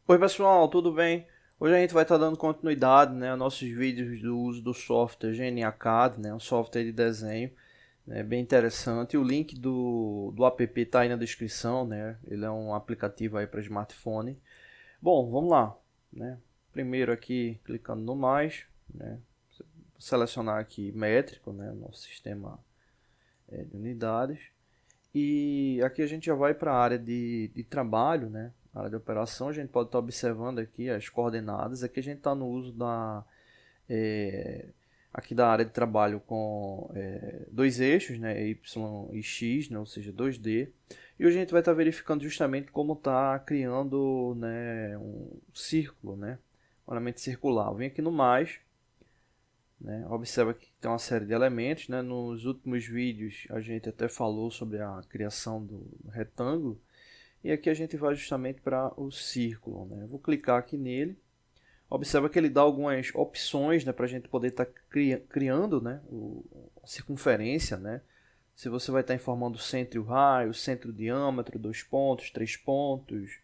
Oi pessoal, tudo bem? Hoje a gente vai estar dando continuidade, né, aos nossos vídeos do uso do software GNACAD, né, um software de desenho, né, bem interessante. O link do app está aí na descrição, né, ele é um aplicativo aí para smartphone. Bom, vamos lá, né. Primeiro aqui, clicando no mais, né, selecionar aqui métrico, né, nosso sistema de unidades. E aqui a gente já vai para a área de trabalho, né? A área de operação, a gente pode estar observando aqui as coordenadas. Aqui a gente está no uso é, aqui da área de trabalho com dois eixos, né? Y e X, né? Ou seja, 2D. E hoje a gente vai estar verificando justamente como está criando, né, um círculo, né? Um elemento circular. Eu vim aqui no mais, né? Observa que tem uma série de elementos, né? Nos últimos vídeos a gente até falou sobre a criação do retângulo. E aqui a gente vai justamente para o círculo, né? Vou clicar aqui nele. Observa que ele dá algumas opções, né, para a gente poder estar criando, né, a circunferência, né? Se você vai estar informando o centro e o raio, o centro e o diâmetro, 2 pontos, 3 pontos,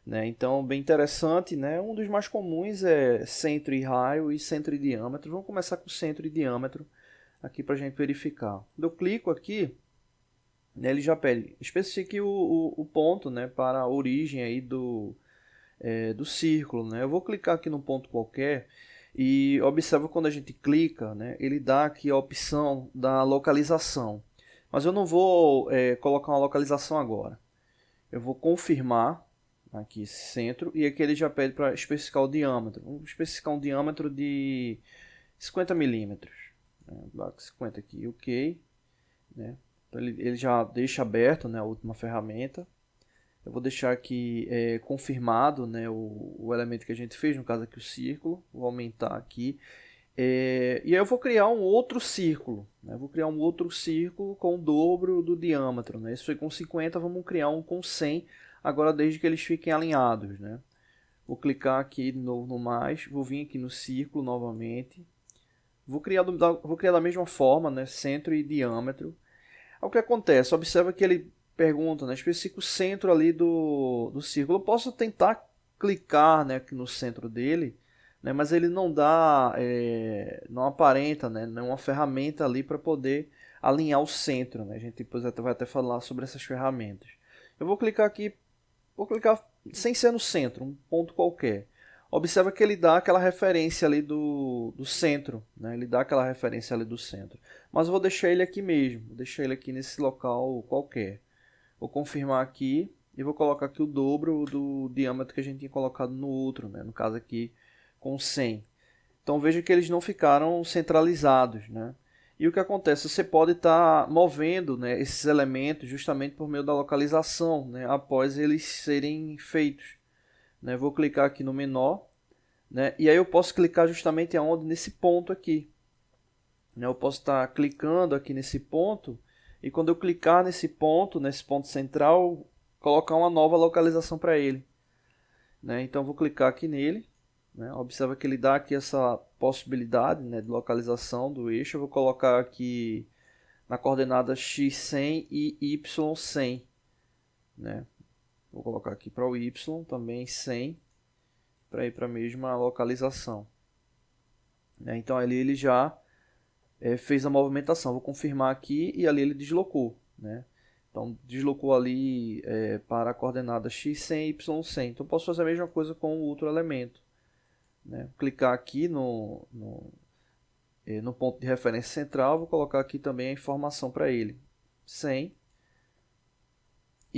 né? Então, bem interessante, né? Um dos mais comuns é centro e raio e centro e diâmetro. Vamos começar com centro e diâmetro aqui para a gente verificar. Quando eu clico aqui, né, ele já pede, especifique o ponto, né, para a origem aí do círculo, né? Eu vou clicar aqui num ponto qualquer e observa quando a gente clica, né, ele dá aqui a opção da localização. Mas eu não vou colocar uma localização agora. Eu vou confirmar aqui centro e aqui ele já pede para especificar o diâmetro. Vamos especificar um diâmetro de 50 milímetros. 50 aqui, ok. Né? Então ele já deixa aberto, né, a última ferramenta. Eu vou deixar aqui confirmado, né, o elemento que a gente fez, no caso aqui o círculo. Vou aumentar aqui. E aí eu vou criar um outro círculo. Né? Vou criar um outro círculo com o dobro do diâmetro. Né? Esse foi com 50, vamos criar um com 100, agora desde que eles fiquem alinhados. Né? Vou clicar aqui de novo no mais, vou vir aqui no círculo novamente. Vou criar da mesma forma, né? Centro e diâmetro. O que acontece? Observa que ele pergunta, né? Especifica o centro ali do círculo. Eu posso tentar clicar, né, aqui no centro dele, né, mas ele não dá, não aparenta, né, nenhuma ferramenta ali para poder alinhar o centro. Né? A gente depois vai até falar sobre essas ferramentas. Eu vou clicar aqui, vou clicar sem ser no centro, um ponto qualquer. Observa que ele dá aquela referência ali do centro, né? Ele dá aquela referência ali do centro. Mas eu vou deixar ele aqui mesmo, vou deixar ele aqui nesse local qualquer. Vou confirmar aqui e vou colocar aqui o dobro do diâmetro que a gente tinha colocado no outro, né? No caso aqui com 100. Então veja que eles não ficaram centralizados, né? E o que acontece? Você pode estar movendo, né, esses elementos justamente por meio da localização, né, após eles serem feitos. Né? Vou clicar aqui no menor, né, e aí eu posso clicar justamente aonde? Nesse ponto aqui. Né? Eu posso estar clicando aqui nesse ponto e quando eu clicar nesse ponto central, colocar uma nova localização para ele. Né? Então vou clicar aqui nele. Né? Observa que ele dá aqui essa possibilidade, né, de localização do eixo. Eu vou colocar aqui na coordenada x100 e y100. Né? Vou colocar aqui para o y também 100 para ir para a mesma localização. Né? Então ali ele já fez a movimentação. Vou confirmar aqui e ali ele deslocou. Né? Então deslocou ali para a coordenada x100 e y100. Então posso fazer a mesma coisa com o outro elemento. Né? Clicar aqui no ponto de referência central, vou colocar aqui também a informação para ele. 100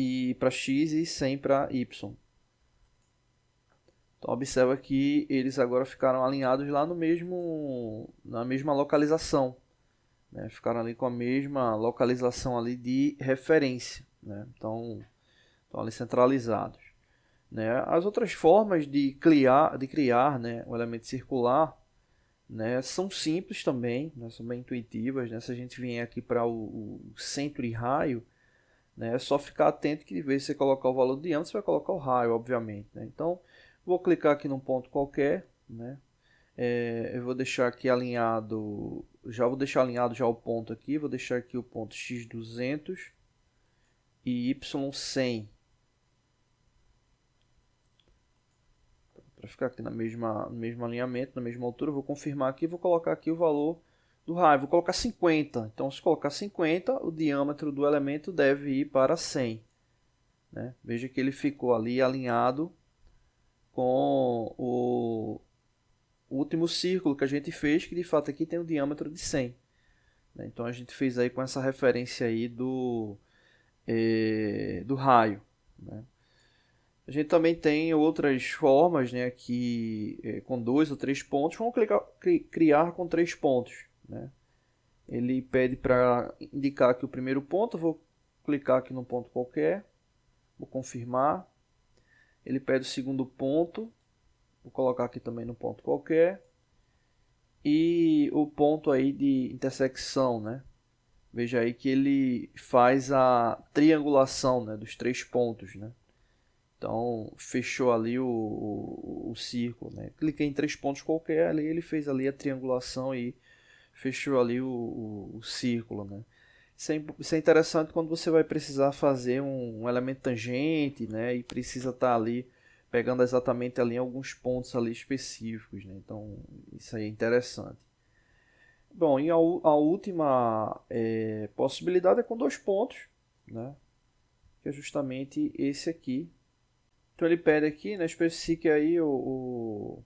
e para x e 100 para y. Então observa que eles agora ficaram alinhados lá na mesma localização. Né? Ficaram ali com a mesma localização ali de referência. Né? Então, estão ali centralizados. Né? As outras formas de criar, né, um elemento circular, né, são simples também, né, são bem intuitivas. Né? Se a gente vier aqui para o centro e raio, né, é só ficar atento que de vez você colocar o valor de diâmetro, você vai colocar o raio, obviamente. Né? Então, vou clicar aqui num ponto qualquer. Né? Eu vou deixar aqui alinhado, já vou deixar alinhado já o ponto aqui, vou deixar aqui o ponto x200 e y100. para ficar aqui no mesmo alinhamento, na mesma altura. Eu vou confirmar aqui, vou colocar aqui o valor do raio, vou colocar 50. Então, se colocar 50, o diâmetro do elemento deve ir para 100. Né? Veja que ele ficou ali alinhado com o último círculo que a gente fez, que de fato aqui tem um diâmetro de 100. Né? Então, a gente fez aí com essa referência aí do raio. Né? A gente também tem outras formas, né, aqui com 2 ou 3 pontos. Vamos criar com 3 pontos. Né? Ele pede para indicar aqui o primeiro ponto. Eu vou clicar aqui num ponto qualquer. Vou confirmar. Ele pede o segundo ponto. Vou colocar aqui também num ponto qualquer. E o ponto aí de intersecção, né? Veja aí que ele faz a triangulação, né, dos 3 pontos, né? Então, fechou ali o círculo, né? Cliquei em 3 pontos qualquer, ali ele fez ali a triangulação e fechou ali o círculo, né? Isso é interessante quando você vai precisar fazer um elemento tangente, né? E precisa estar ali pegando exatamente ali alguns pontos ali específicos, né? Então, isso aí é interessante. Bom, e a última possibilidade é com 2 pontos, né? Que é justamente esse aqui. Então ele pede aqui, né, especifique aí o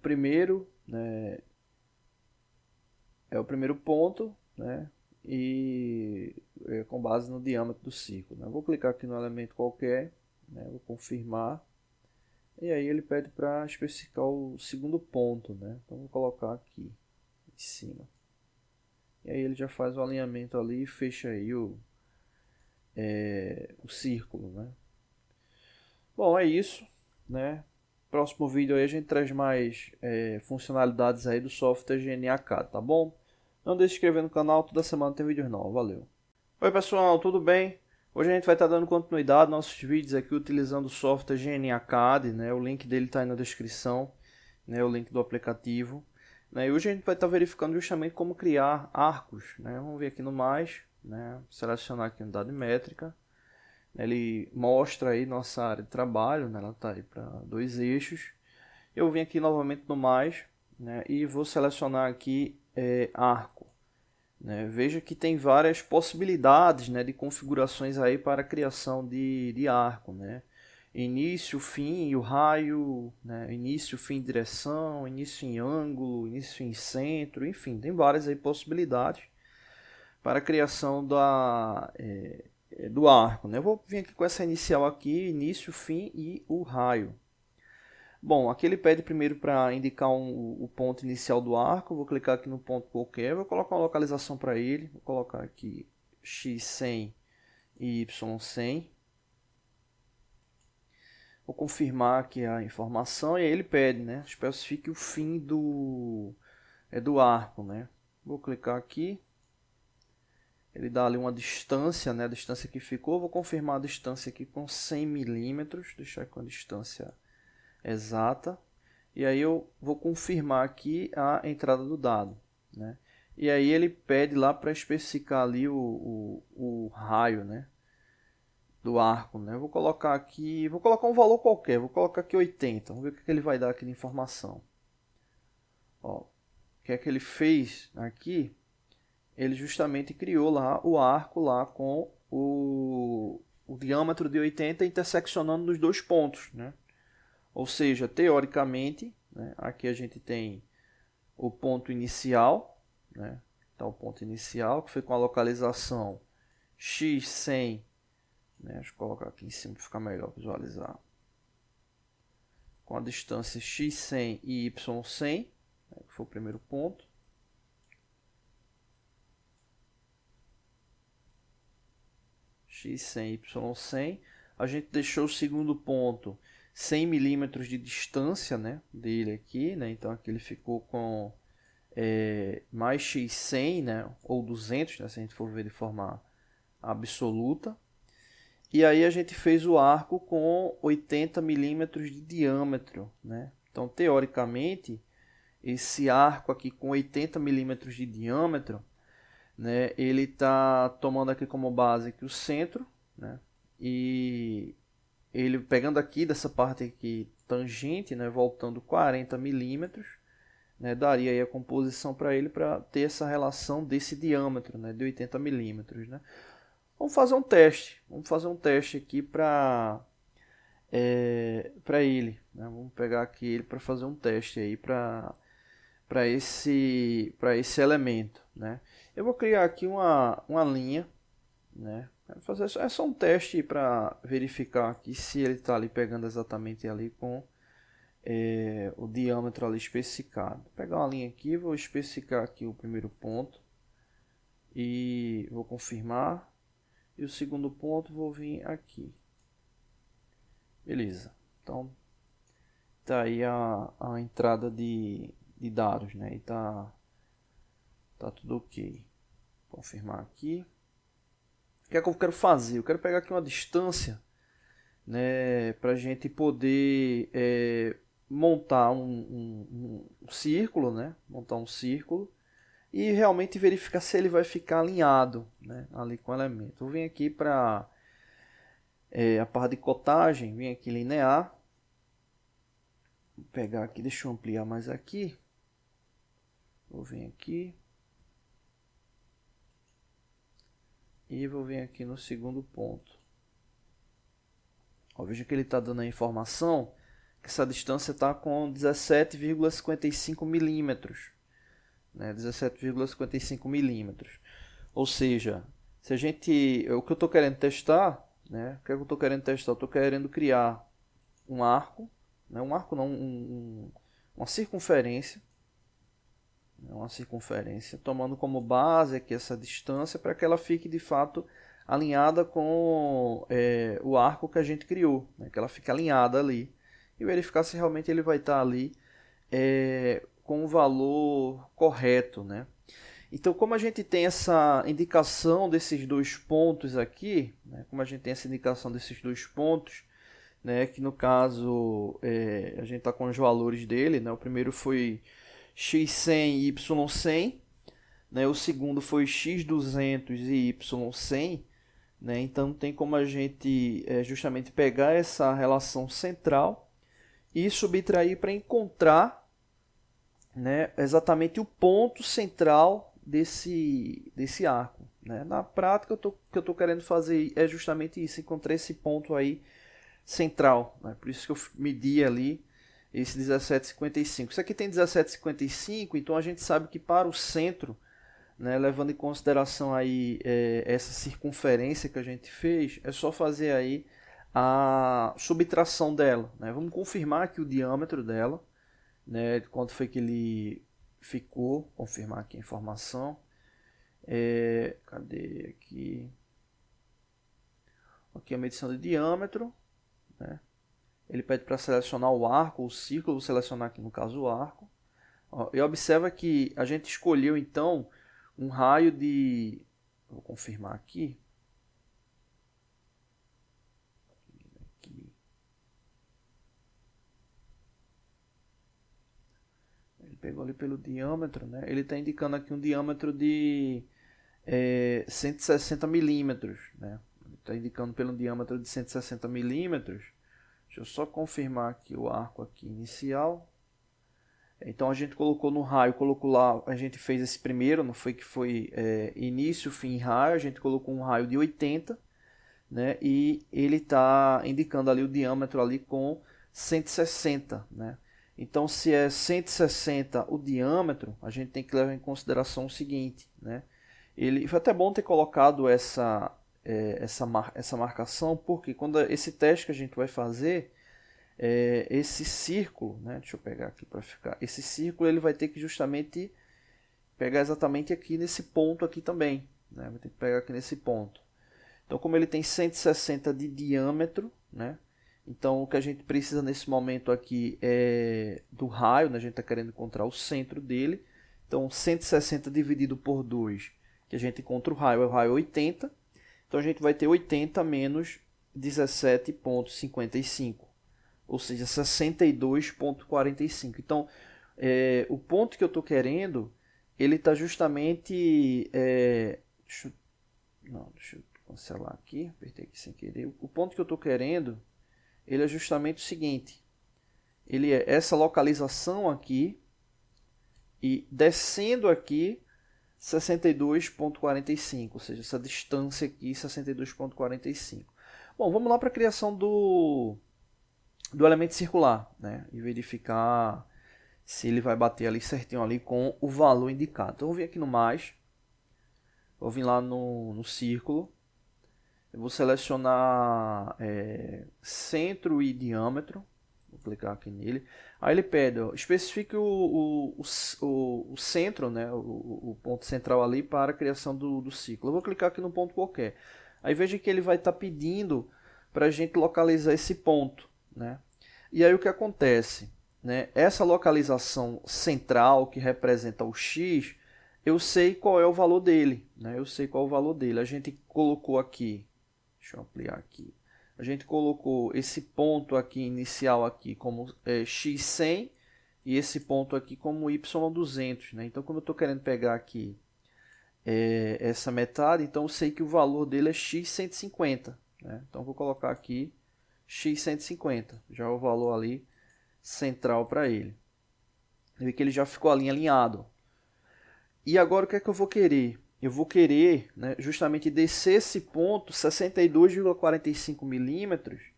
primeiro, né, é o primeiro ponto, né, e com base no diâmetro do círculo. Né. Eu vou clicar aqui no elemento qualquer, né, vou confirmar, e aí ele pede para especificar o segundo ponto, né, então vou colocar aqui em cima. E aí ele já faz o alinhamento ali e fecha aí o círculo, né. Bom, é isso, né? Próximo vídeo aí a gente traz mais funcionalidades aí do software GNA-CAD, tá bom? Não deixe de se inscrever no canal, toda semana tem vídeos novos, valeu! Oi pessoal, tudo bem? Hoje a gente vai estar dando continuidade aos nossos vídeos aqui utilizando o software GNA-CAD, né? O link dele está aí na descrição, né? O link do aplicativo. Né? E hoje a gente vai estar verificando justamente como criar arcos, né? Vamos ver aqui no mais, né? Selecionar aqui a unidade métrica. Ele mostra aí nossa área de trabalho, né? Ela está aí para 2 eixos. Eu vim aqui novamente no mais, né? E vou selecionar aqui arco. Né? Veja que tem várias possibilidades, né, de configurações aí para a criação de arco. Né? Início, fim e o raio, né? Início, fim, direção, início em ângulo, início em centro, enfim, tem várias aí possibilidades para a criação do arco. Né? Eu vou vir aqui com essa inicial aqui, início, fim e o raio. Bom, aqui ele pede primeiro para indicar o ponto inicial do arco. Vou clicar aqui no ponto qualquer, vou colocar uma localização para ele. Vou colocar aqui x100 e y100. Vou confirmar aqui a informação e aí ele pede, né? Especifique o fim do arco, né? Vou clicar aqui. Ele dá ali uma distância, né? A distância que ficou. Vou confirmar a distância aqui com 100 milímetros. Deixar com a distância exata. E aí eu vou confirmar aqui a entrada do dado. Né? E aí ele pede lá para especificar ali o raio, né? Do arco. Né? Eu vou colocar aqui, vou colocar um valor qualquer. Vou colocar aqui 80. Vamos ver o que ele vai dar aqui de informação. Ó, o que é que ele fez aqui? Ele justamente criou lá o arco lá com o diâmetro de 80 interseccionando nos 2 pontos, né? Ou seja, teoricamente, né, aqui a gente tem o ponto inicial, né? Então, o ponto inicial que foi com a localização x100, né? Deixa eu colocar aqui em cima para ficar melhor visualizar. Com a distância x100 e y100, né, que foi o primeiro ponto. x100, y100. A gente deixou o segundo ponto 100 milímetros de distância, né, dele aqui, né? Então aqui ele ficou com mais x100, né, ou 200, né, se a gente for ver de forma absoluta. E aí a gente fez o arco com 80 milímetros de diâmetro, né? Então teoricamente esse arco aqui com 80 milímetros de diâmetro, né, ele está tomando aqui como base aqui o centro, né, e ele pegando aqui dessa parte aqui tangente, né, voltando 40 milímetros, né, daria aí a composição para ele para ter essa relação desse diâmetro, né, de 80 milímetros, né. Vamos fazer um teste aqui para ele, né. Vamos pegar aqui ele para fazer um teste aí para esse elemento, né. Eu vou criar aqui uma linha, né. É só um teste para verificar aqui se ele está ali pegando exatamente ali com o diâmetro ali especificado. Vou pegar uma linha aqui, vou especificar aqui o primeiro ponto e vou confirmar. E o segundo ponto vou vir aqui. Beleza. Então tá aí a entrada de dados, né? E tá tudo ok. Confirmar aqui. O que é que eu quero fazer? Eu quero pegar aqui uma distância, né, para a gente poder montar um círculo, né? Montar um círculo e realmente verificar se ele vai ficar alinhado, né, ali com o elemento. Vou vir aqui para a parte de cotagem, vim aqui linear. Vou pegar aqui, deixa eu ampliar mais aqui. Vou vir aqui. E vou vir aqui no segundo ponto. Ó, veja que ele está dando a informação que essa distância está com 17,55 milímetros. Né? 17,55 milímetros. Ou seja, se a gente, o que eu estou querendo testar, né? O que eu estou querendo testar? Eu estou querendo criar um arco, né? Um arco não, uma circunferência, tomando como base aqui essa distância para que ela fique de fato alinhada com o arco que a gente criou, né? Que ela fique alinhada ali e verificar se realmente ele vai estar ali com o valor correto, né? Então, como a gente tem essa indicação desses dois pontos aqui, né? Né? Que no caso a gente está com os valores dele, né? O primeiro foi x100 e y100, né? O segundo foi x200 e y100, né? Então tem como a gente justamente pegar essa relação central e subtrair para encontrar, né, exatamente o ponto central desse arco, né? Na prática, o que eu estou querendo fazer é justamente isso, encontrar esse ponto aí central, né? Por isso que eu medi ali esse 17,55. Isso aqui tem 17,55, então a gente sabe que para o centro, né, levando em consideração aí essa circunferência que a gente fez, é só fazer aí a subtração dela, né? Vamos confirmar aqui o diâmetro dela, né, quanto foi que ele ficou, confirmar aqui a informação. Cadê aqui? Aqui a medição de diâmetro, né? Ele pede para selecionar o arco, o círculo, vou selecionar aqui no caso o arco. Ó, e observa que a gente escolheu então um raio de, vou confirmar aqui. Ele pegou ali pelo diâmetro, né? Ele está indicando aqui um diâmetro de 160 milímetros, né? Ele está indicando pelo diâmetro de 160 milímetros. Deixa eu só confirmar aqui o arco aqui inicial. Então a gente colocou no raio, colocou lá, a gente fez esse primeiro, não foi que foi início, fim, raio, a gente colocou um raio de 80, né? E ele está indicando ali o diâmetro ali com 160, né? Então se é 160 o diâmetro, a gente tem que levar em consideração o seguinte, né? Foi até bom ter colocado essa marcação, porque quando esse teste que a gente vai fazer, esse círculo, né? Deixa eu pegar aqui para ficar. Esse círculo ele vai ter que justamente pegar exatamente aqui nesse ponto aqui também, né? Vai ter que pegar aqui nesse ponto. Então, como ele tem 160 de diâmetro, né? Então, o que a gente precisa nesse momento aqui é do raio, né? A gente está querendo encontrar o centro dele. Então, 160 dividido por 2, que a gente encontra o raio 80. Então, a gente vai ter 80 menos 17,55. Ou seja, 62,45. Então, o ponto que eu estou querendo, ele está justamente... deixa eu cancelar aqui, apertei aqui sem querer. O ponto que eu estou querendo ele é justamente o seguinte. Ele é essa localização aqui e descendo aqui 62,45, ou seja, essa distância aqui 62,45. Bom, vamos lá para a criação do elemento circular, né? E verificar se ele vai bater ali certinho ali com o valor indicado. Então eu vou vir aqui no mais, vou vir lá no círculo, eu vou selecionar centro e diâmetro, vou clicar aqui nele. Aí ele pede, ó, especifique o centro, né, o ponto central ali para a criação do ciclo. Eu vou clicar aqui no ponto qualquer. Aí veja que ele vai estar pedindo para a gente localizar esse ponto, né? E aí o que acontece? Né? Essa localização central que representa o X, eu sei qual é o valor dele. Né? Eu sei qual é o valor dele. A gente colocou aqui, deixa eu ampliar aqui. A gente colocou esse ponto aqui inicial aqui como x100 e esse ponto aqui como y200. Né? Então, como eu estou querendo pegar aqui essa metade, então eu sei que o valor dele é x150. Né? Então, vou colocar aqui x150, já é o valor ali central para ele. Vê que ele já ficou ali alinhado. E agora o que é que eu vou querer? Eu vou querer, né, justamente descer esse ponto 62,45 milímetros,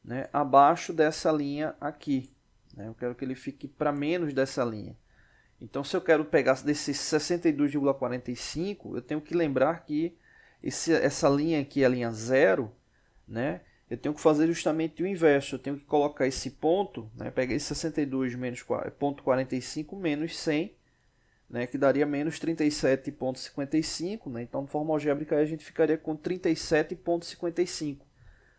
né, abaixo dessa linha aqui. Né? Eu quero que ele fique para menos dessa linha. Então, se eu quero pegar desse 62,45, eu tenho que lembrar que essa linha aqui é a linha 0, né? Eu tenho que fazer justamente o inverso. Eu tenho que colocar esse ponto, né? Pegar esse 62 menos 0,45 menos 100, né? Que daria menos 37,55. Né? Então, de forma algébrica, a gente ficaria com 37,55.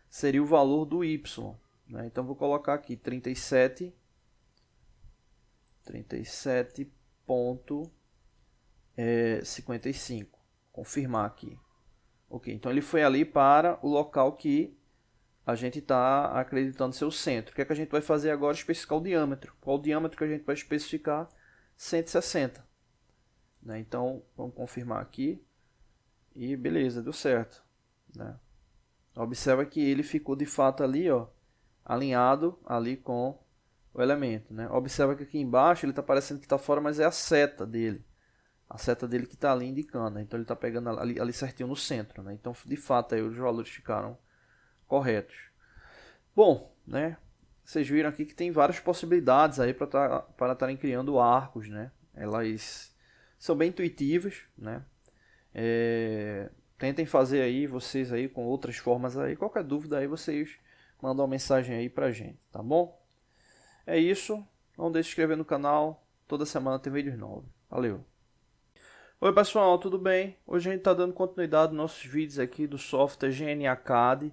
Seria o valor do y. Né? Então, vou colocar aqui 37,55. Confirmar aqui. Ok, então ele foi ali para o local que a gente está acreditando ser o centro. O que é que a gente vai fazer agora? Especificar o diâmetro. Qual o diâmetro que a gente vai especificar? 160. Né? Então, vamos confirmar aqui. E beleza, deu certo. Né? Observa que ele ficou de fato ali, ó, alinhado ali com o elemento. Né? Observa que aqui embaixo ele está parecendo que está fora, mas é a seta dele. A seta dele que está ali indicando. Né? Então ele está pegando ali certinho no centro. Né? Então, de fato, aí os valores ficaram corretos. Bom, né? Vocês viram aqui que tem várias possibilidades aí para estarem criando arcos, né? Elas são bem intuitivas, né? Tentem fazer aí vocês aí com outras formas aí. Qualquer dúvida aí vocês mandam uma mensagem aí pra gente, tá bom? É isso. Não deixe de se inscrever no canal. Toda semana tem vídeos novos. Valeu! Oi pessoal, tudo bem? Hoje a gente está dando continuidade nos nossos vídeos aqui do software GNACAD.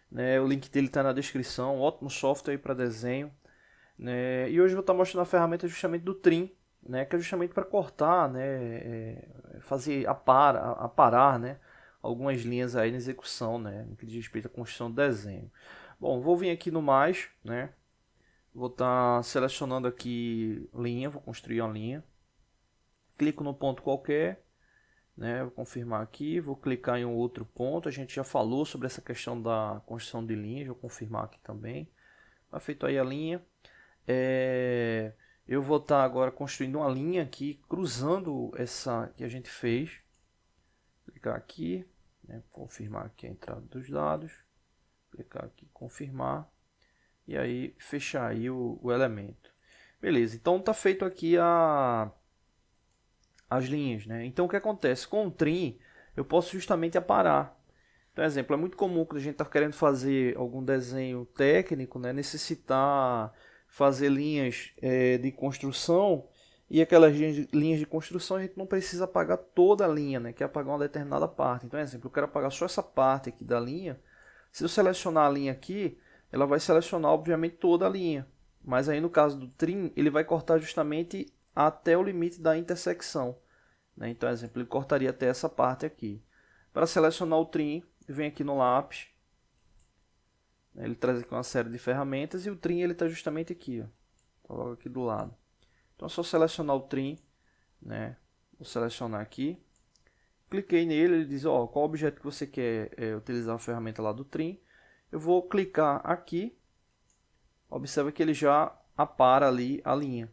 Né? O link dele está na descrição, um ótimo software para desenho. Né? E hoje eu vou estar mostrando a ferramenta justamente do Trim, né? Que é justamente para cortar, né? Fazer aparar, né? Algumas linhas aí na execução, né? No que diz respeito à construção do desenho. Bom, vou vir aqui no mais, né? Vou estar selecionando aqui linha, vou construir uma linha. Clico no ponto qualquer, né? Vou confirmar aqui, vou clicar em um outro ponto. A gente já falou sobre essa questão da construção de linhas, vou confirmar aqui também. Tá feito aí a linha. Eu vou estar agora construindo uma linha aqui, cruzando essa que a gente fez. Clicar aqui, né? Confirmar aqui a entrada dos dados. Clicar aqui, confirmar. E aí fechar aí o elemento. Beleza, então tá feito aqui as linhas, né? Então o que acontece? Com o Trim, eu posso justamente aparar. Então, exemplo, é muito comum quando a gente está querendo fazer algum desenho técnico, né? Necessitar fazer linhas de construção, e aquelas linhas de construção a gente não precisa apagar toda a linha, né? Quer apagar uma determinada parte. Então, exemplo, eu quero apagar só essa parte aqui da linha. Se eu selecionar a linha aqui, ela vai selecionar obviamente toda a linha. Mas aí no caso do Trim, ele vai cortar justamente até o limite da intersecção. Né? Então, exemplo, ele cortaria até essa parte aqui. Para selecionar o Trim, vem aqui no lápis. Ele traz aqui uma série de ferramentas e o Trim ele está justamente aqui, ó. Tá logo aqui do lado. Então é só selecionar o Trim, né? Vou selecionar aqui. Cliquei nele, ele diz, qual objeto que você quer utilizar a ferramenta lá do Trim. Eu vou clicar aqui, observa que ele já apara ali a linha,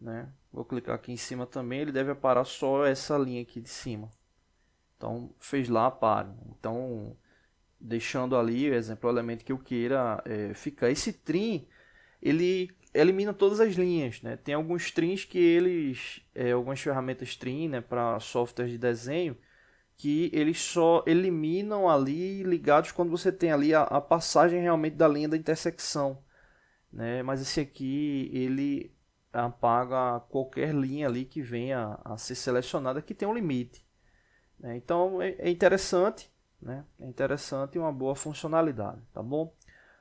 né? Vou clicar aqui em cima também, ele deve aparar só essa linha aqui de cima. Então, fez lá, apara. Então, deixando ali, exemplo, o elemento que eu queira ficar. Esse trim, ele elimina todas as linhas, né? Tem alguns trims que eles, algumas ferramentas trim, né, para softwares de desenho, que eles só eliminam ali ligados quando você tem ali a passagem realmente da linha da intersecção, né? Mas esse aqui, ele apaga qualquer linha ali que venha a ser selecionada que tem um limite, né? Então é interessante, né? É interessante e uma boa funcionalidade, tá bom?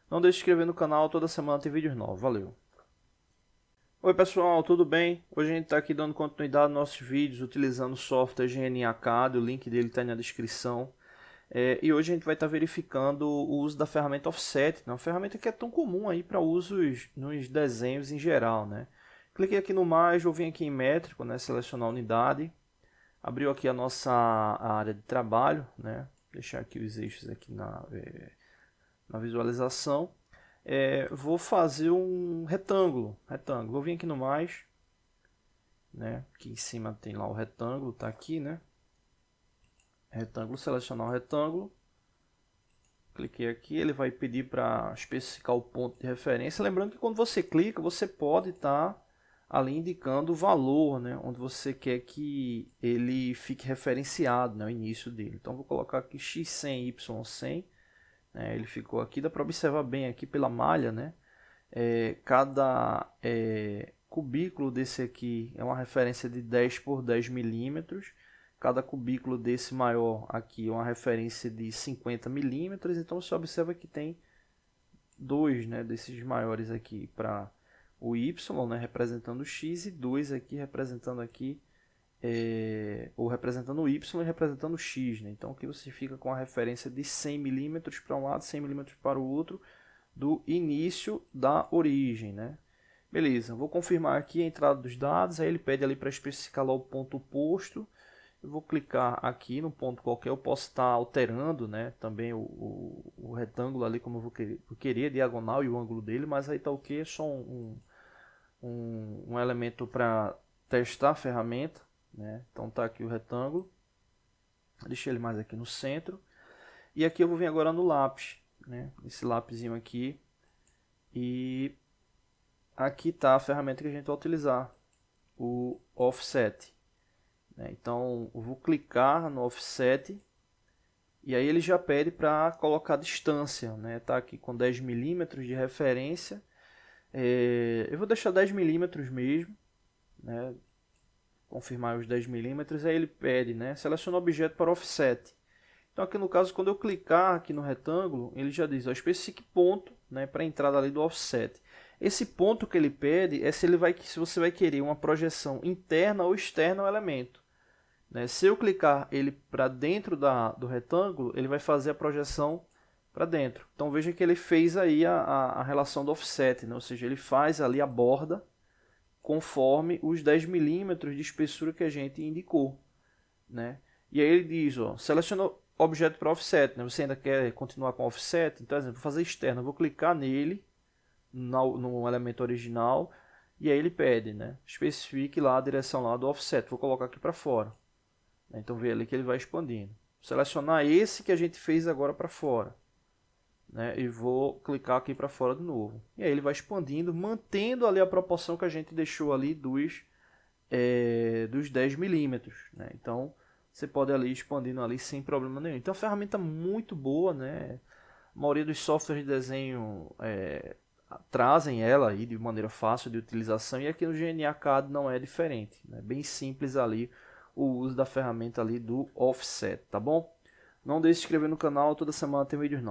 Não deixe de se inscrever no canal, toda semana tem vídeos novos. Valeu! Oi pessoal, tudo bem? Hoje a gente está aqui dando continuidade aos nossos vídeos utilizando o software GNA CAD, o link dele está na descrição. E hoje a gente vai estar verificando o uso da ferramenta Offset, né? Uma ferramenta que é tão comum aí para usos nos desenhos em geral, né? Cliquei aqui no mais, vou vir aqui em métrico, né? Selecionar a unidade. Abriu aqui a nossa área de trabalho, né? Deixar aqui os eixos aqui na visualização. Vou fazer um retângulo. Vou vir aqui no mais, né? Aqui em cima tem lá o retângulo, tá aqui, né? Retângulo, selecionar o retângulo. Cliquei aqui, ele vai pedir para especificar o ponto de referência. Lembrando que quando você clica, você pode estar ali indicando o valor, né? Onde você quer que ele fique referenciado, né? O início dele. Então vou colocar aqui x100, y100. Ele ficou aqui, dá para observar bem aqui pela malha, né? Cada cubículo desse aqui é uma referência de 10 por 10 milímetros. Cada cubículo desse maior aqui é uma referência de 50 milímetros. Então você observa que tem dois, né, desses maiores aqui para o y, né, representando o x, e dois aqui representando aqui ou representando o y e representando o x, né? Então aqui você fica com a referência de 100 milímetros para um lado, 100 milímetros para o outro, do início da origem, né? Beleza, vou confirmar aqui a entrada dos dados, aí ele pede ali para especificar lá o ponto posto. Eu vou clicar aqui no ponto qualquer, eu posso estar alterando, né, também o retângulo ali como eu queria, a diagonal e o ângulo dele, mas aí está ok, é só um elemento para testar a ferramenta, né? Então tá aqui o retângulo, deixei ele mais aqui no centro, e aqui eu vou vir agora no lápis, né? Esse lápisinho aqui, e aqui está a ferramenta que a gente vai utilizar, o Offset. Então eu vou clicar no Offset e aí ele já pede para colocar a distância, né? Tá aqui com 10 milímetros de referência. Eu vou deixar 10 milímetros mesmo, né? Confirmar os 10 milímetros, aí ele pede, né? Seleciona o objeto para Offset. Então aqui no caso, quando eu clicar aqui no retângulo, ele já diz, ó, especifique ponto, né, para a entrada ali do Offset. Esse ponto que ele pede é se você vai querer uma projeção interna ou externa ao elemento. Se eu clicar ele para dentro do retângulo, ele vai fazer a projeção para dentro. Então veja que ele fez aí a relação do offset, né? Ou seja, ele faz ali a borda conforme os 10 milímetros de espessura que a gente indicou, né? E aí ele diz, ó, seleciona o objeto para offset, né? Você ainda quer continuar com offset? Então, por exemplo, vou fazer externo, eu vou clicar nele, no elemento original, e aí ele pede, né? Especifique lá a direção lá do offset, vou colocar aqui para fora. Então vê ali que ele vai expandindo. Selecionar esse que a gente fez agora para fora, né? E vou clicar aqui para fora de novo. E aí ele vai expandindo, mantendo ali a proporção que a gente deixou ali dos 10 milímetros, né? Então você pode ali expandindo ali sem problema nenhum. Então é uma ferramenta muito boa, né? A maioria dos softwares de desenho trazem ela aí de maneira fácil de utilização, e aqui no GNA CAD não é diferente, né? Bem simples ali o uso da ferramenta ali do Offset, tá bom? Não deixe de se inscrever no canal, toda semana tem vídeos novos.